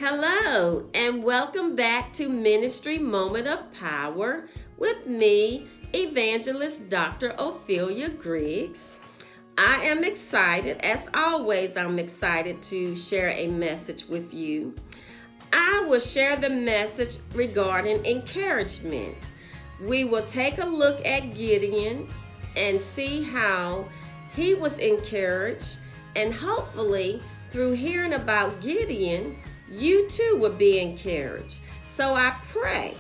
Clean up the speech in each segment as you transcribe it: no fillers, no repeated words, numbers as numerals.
Hello, and welcome back to Ministry Moment of Power with me, Evangelist Dr. Ophelia Griggs. I am excited, as always, I'm excited to share a message with you. I will share the message regarding encouragement. We will take a look at Gideon and see how he was encouraged, and hopefully, through hearing about Gideon, you too will be encouraged. So I pray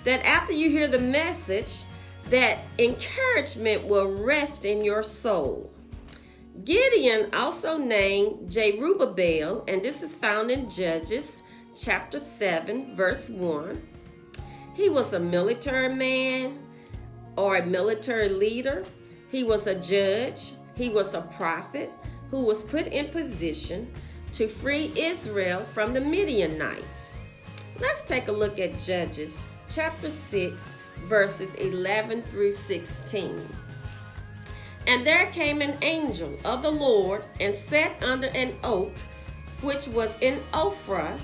that after you hear the message, that encouragement will rest in your soul. Gideon, also named Jerubbaal, and this is found in Judges chapter 7, verse 1. He was a military man or a military leader. He was a judge. He was a prophet who was put in position to free Israel from the Midianites. Let's take a look at Judges chapter 6, verses 11 through 16. And there came an angel of the Lord and sat under an oak, which was in Ophrah,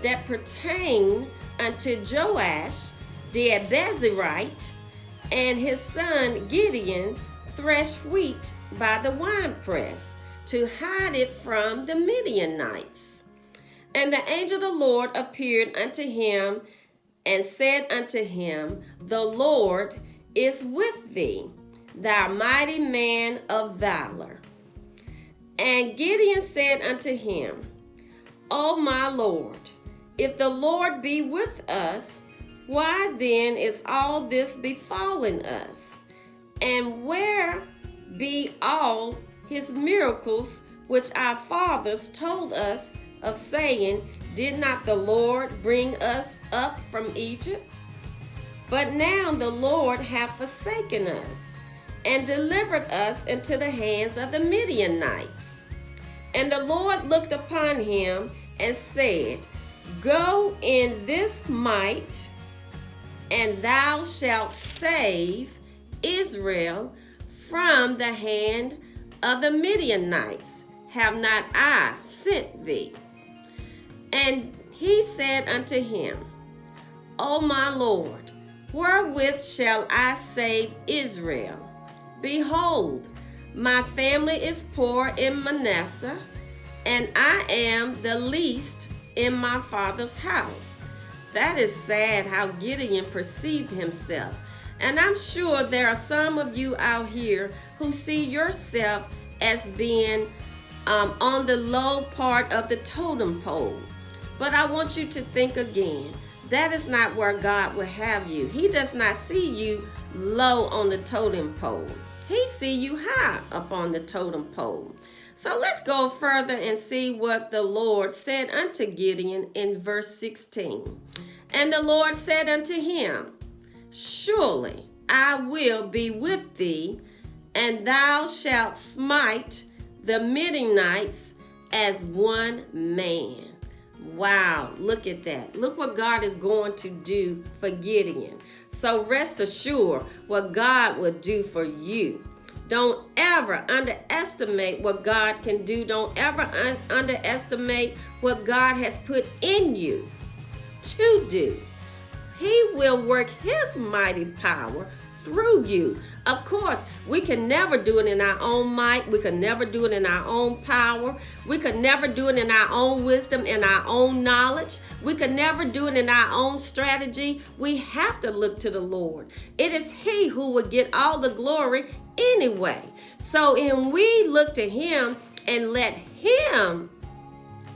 that pertained unto Joash the Abiezrite, and his son Gideon threshed wheat by the winepress, to hide it from the Midianites. And the angel of the Lord appeared unto him and said unto him, The Lord is with thee, thou mighty man of valor. And Gideon said unto him, O my Lord, if the Lord be with us, why then is all this befallen us? And where be all his miracles which our fathers told us of, saying, Did not the Lord bring us up from Egypt? But now the Lord hath forsaken us, and delivered us into the hands of the Midianites. And the Lord looked upon him and said, Go in this might, and thou shalt save Israel from the hand of the Midianites. Have not I sent thee? And he said unto him, O my Lord, wherewith shall I save Israel? Behold, my family is poor in Manasseh, and I am the least in my father's house. That is sad how Gideon perceived himself. And I'm sure there are some of you out here who see yourself as being on the low part of the totem pole. But I want you to think again. That is not where God will have you. He does not see you low on the totem pole. He see you high up on the totem pole. So let's go further and see what the Lord said unto Gideon in verse 16. And the Lord said unto him, Surely I will be with thee, and thou shalt smite the Midianites as one man. Wow, look at that. Look what God is going to do for Gideon. So rest assured what God will do for you. Don't ever underestimate what God can do. Don't ever underestimate what God has put in you to do. He will work his mighty power through you. Of course, we can never do it in our own might. We can never do it in our own power. We could never do it in our own wisdom and our own knowledge. We could never do it in our own strategy. We have to look to the Lord. It is he who will get all the glory anyway. So when we look to him and let him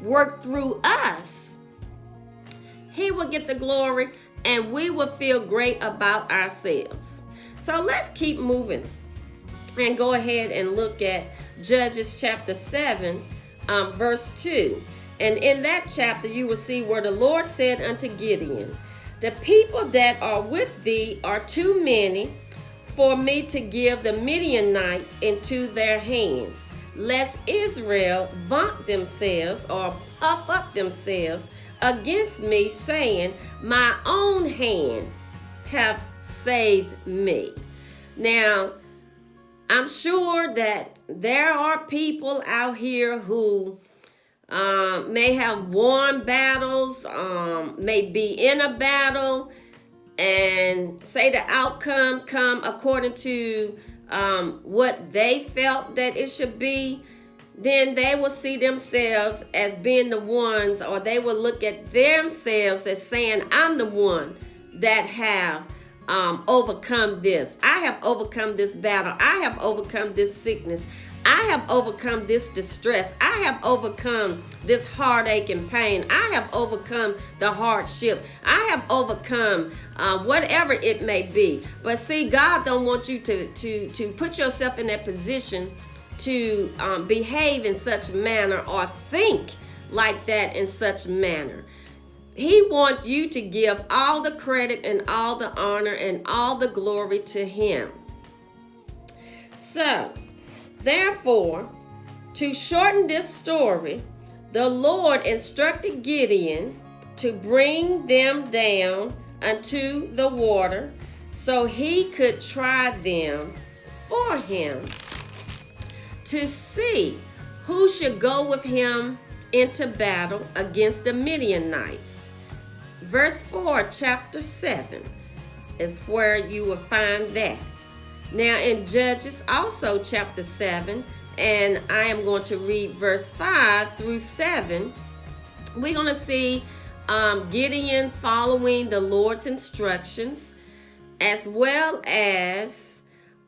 work through us, he will get the glory, and we will feel great about ourselves. So let's keep moving and go ahead and look at Judges chapter 7, verse 2. And in that chapter, you will see where the Lord said unto Gideon, The people that are with thee are too many for me to give the Midianites into their hands, lest Israel vaunt themselves or puff up themselves against me, saying, My own hand hath saved me. Now, I'm sure that there are people out here who may have won battles, may be in a battle, and say the outcome come according to what they felt that it should be, then they will see themselves as being the ones, or they will look at themselves as saying, I'm the one that have overcome this. I have overcome this battle. I have overcome this sickness. I have overcome this distress. I have overcome this heartache and pain. I have overcome the hardship. I have overcome whatever it may be. But see, God don't want you to put yourself in that position to behave in such manner or think like that in such manner. He wants you to give all the credit and all the honor and all the glory to him. So, therefore, to shorten this story, the Lord instructed Gideon to bring them down unto the water so he could try them for him to see who should go with him into battle against the Midianites. Verse 4, chapter 7 is where you will find that. Now in Judges also chapter 7, and I am going to read verse 5 through 7, we're going to see Gideon following the Lord's instructions, as well as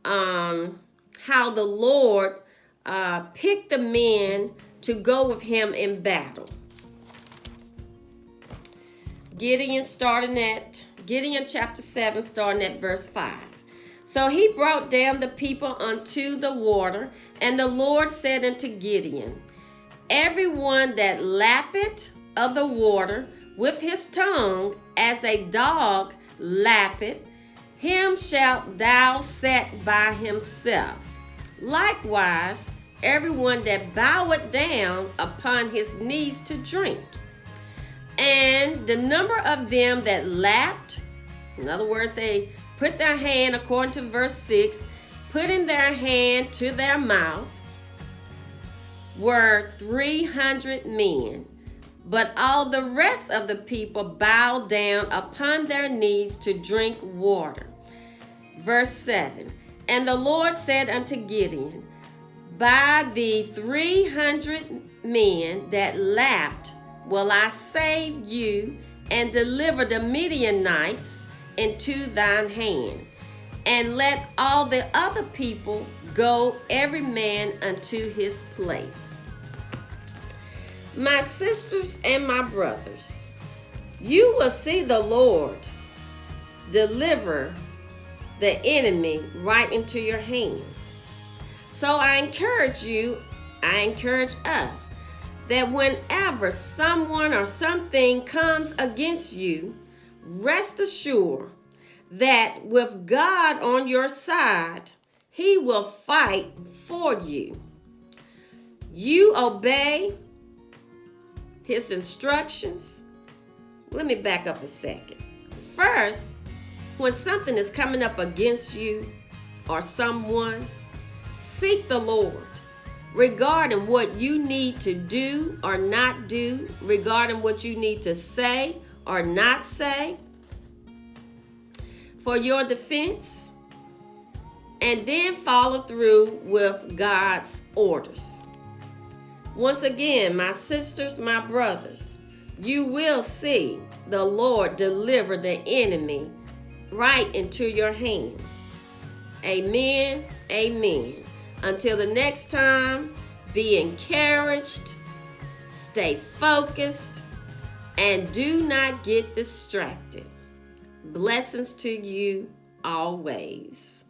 how the Lord picked the men to go with him in battle. Gideon chapter 7, starting at verse 5. So he brought down the people unto the water, and the Lord said unto Gideon, everyone that lappeth of the water with his tongue, as a dog lappeth, him shalt thou set by himself. Likewise, everyone that boweth down upon his knees to drink. And the number of them that lapped, in other words, they put their hand, according to verse 6, putting their hand to their mouth, were 300 men. But all the rest of the people bowed down upon their knees to drink water. Verse 7, and the Lord said unto Gideon, by the 300 men that lapped will I save you and deliver the Midianites into thine hand, and let all the other people go every man unto his place. My sisters and my brothers, you will see the Lord deliver the enemy right into your hands. So I encourage us, that whenever someone or something comes against you, rest assured that with God on your side, he will fight for you. You obey his instructions. Let me back up a second. First, when something is coming up against you or someone, seek the Lord regarding what you need to do or not do, regarding what you need to say or not say for your defense, and then follow through with God's orders. Once again, my sisters, my brothers, you will see the Lord deliver the enemy right into your hands. Amen. Amen. Until the next time, be encouraged, stay focused, and do not get distracted. Blessings to you always.